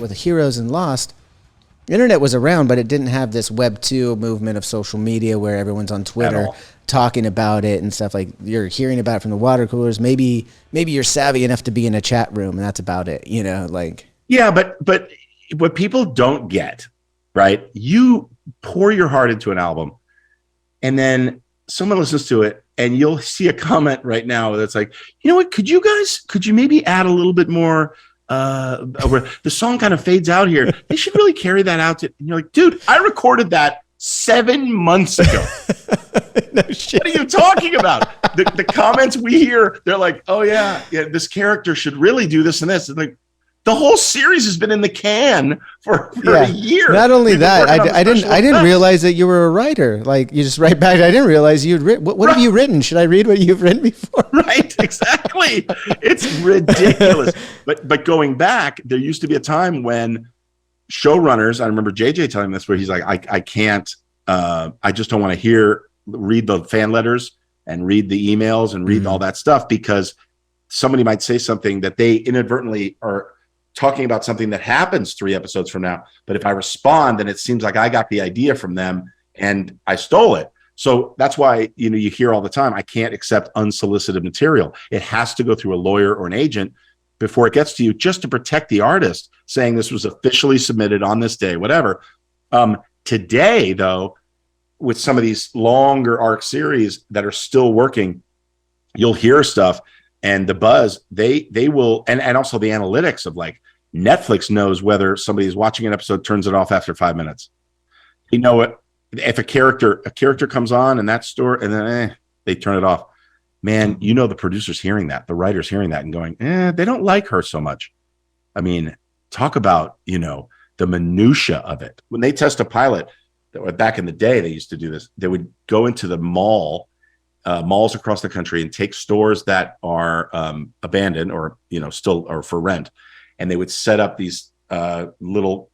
with Heroes and Lost, internet was around, but it didn't have this Web 2 movement of social media where everyone's on Twitter talking about it and stuff. Like, you're hearing about it from the water coolers. Maybe you're savvy enough to be in a chat room, and that's about it. You know, like. Yeah, but what people don't get, right? You pour your heart into an album, and then someone listens to it, and you'll see a comment right now that's like, you know what? Could you maybe add a little bit more? The song kind of fades out here. They should really carry that out. And you're like, dude, I recorded that 7 months ago. No shit. What are you talking about? The comments we hear, they're like, oh yeah, this character should really do this and this. And like, the whole series has been in the can for a year. Not only that, I didn't realize that you were a writer. Like, you just write back. I didn't realize you'd written. What have you written? Should I read what you've written before? Right, exactly. It's ridiculous. But going back, there used to be a time when showrunners, I remember JJ telling me this, where he's like, I can't, I just don't want to read the fan letters and read the emails and read all that stuff, because somebody might say something that they inadvertently are talking about something that happens 3 episodes from now. But if I respond, then it seems like I got the idea from them and I stole it. So that's why, you hear all the time, I can't accept unsolicited material. It has to go through a lawyer or an agent before it gets to you, just to protect the artist, saying this was officially submitted on this day, whatever. Today, though, with some of these longer arc series that are still working, you'll hear stuff. And the buzz, they will, and also the analytics of, like, Netflix knows whether somebody is watching an episode, turns it off after 5 minutes. You know what? If a character comes on in that store and then they turn it off, man, the producer's hearing that, the writer's hearing that and going, they don't like her so much. I mean, talk about, the minutia of it. When they test a pilot, back in the day, they used to do this. They would go into the malls across the country and take stores that are abandoned or still are for rent, and they would set up these little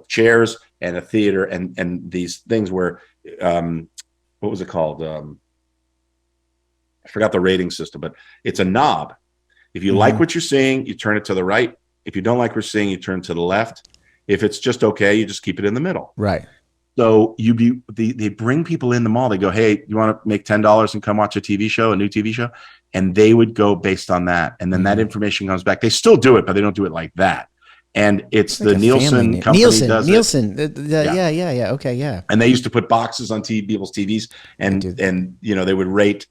chairs and a theater and these things where what was it called, I forgot the rating system, but it's a knob. If you like what you're seeing, you turn it to the right. If you don't like what you're seeing, you turn to the left. If it's just okay, you just keep it in the middle. Right. So they bring people in the mall. They go, hey, you want to make $10 and come watch a TV show, a new TV show? And they would go based on that. And then that information comes back. They still do it, but they don't do it like that. And it's like the Nielsen company does Nielsen. it. Yeah. Okay, yeah. And they used to put boxes on people's TVs and they would rate.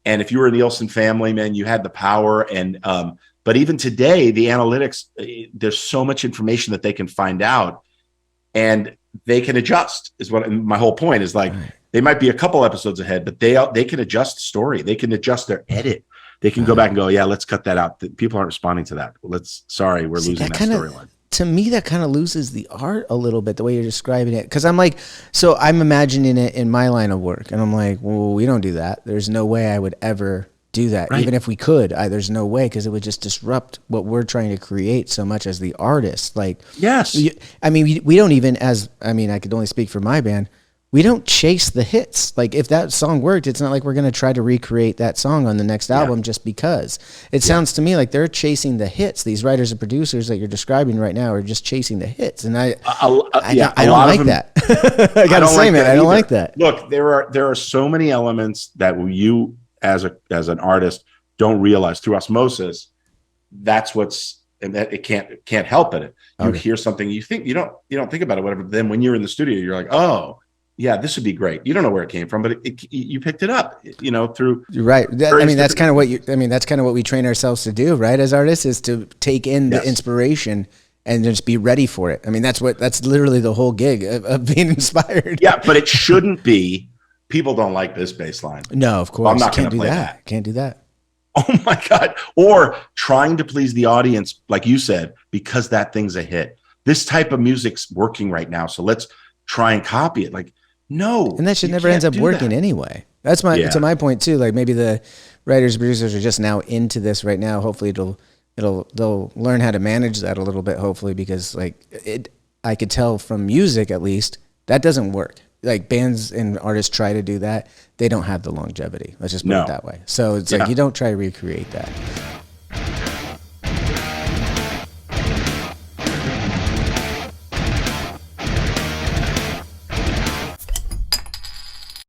And if you were a Nielsen family, man, you had the power. And but even today, the analytics, there's so much information that they can find out. And they can adjust, is what my whole point is. Like, they might be a couple episodes ahead, but they can adjust the story. They can adjust their edit. They can go back and go, yeah, let's cut that out. People aren't responding to that. We're losing that storyline. To me, that kind of loses the art a little bit, the way you're describing it. Because I'm like, so I'm imagining it in my line of work, and I'm like, well, we don't do that. There's no way I would ever do that. Right. Even if we could, there's no way, because it would just disrupt what we're trying to create so much as the artist. Like, yes, we don't even, I could only speak for my band. We don't chase the hits. Like, if that song worked, it's not like we're going to try to recreate that song on the next album just because. It sounds to me like they're chasing the hits. These writers and producers that you're describing right now are just chasing the hits, and I don't like that. I got to say, man, I don't like that. Look, there are so many elements that you, as an artist, don't realize through osmosis. That's and that it can't help it. You hear something, you think you don't think about it, whatever. Then when you're in the studio, you're like, oh yeah, this would be great. You don't know where it came from, but you picked it up, through. You're right. That's kind of what we train ourselves to do, right? As artists, is to take in the inspiration and just be ready for it. I mean, that's literally the whole gig of being inspired. Yeah, but it shouldn't be. People don't like this bass line. No, of course. I'm not going to play that. Can't do that. Oh my God. Or trying to please the audience, like you said, because that thing's a hit. This type of music's working right now, so let's try and copy it. Like, no. And that shit never ends up working anyway. That's to my point too. Like, maybe the writers, producers are just now into this right now. Hopefully they'll learn how to manage that a little bit, hopefully, because I could tell from music, at least, that doesn't work. Like, bands and artists try to do that, they don't have the longevity. Let's just put it that way. So it's like, you don't try to recreate that.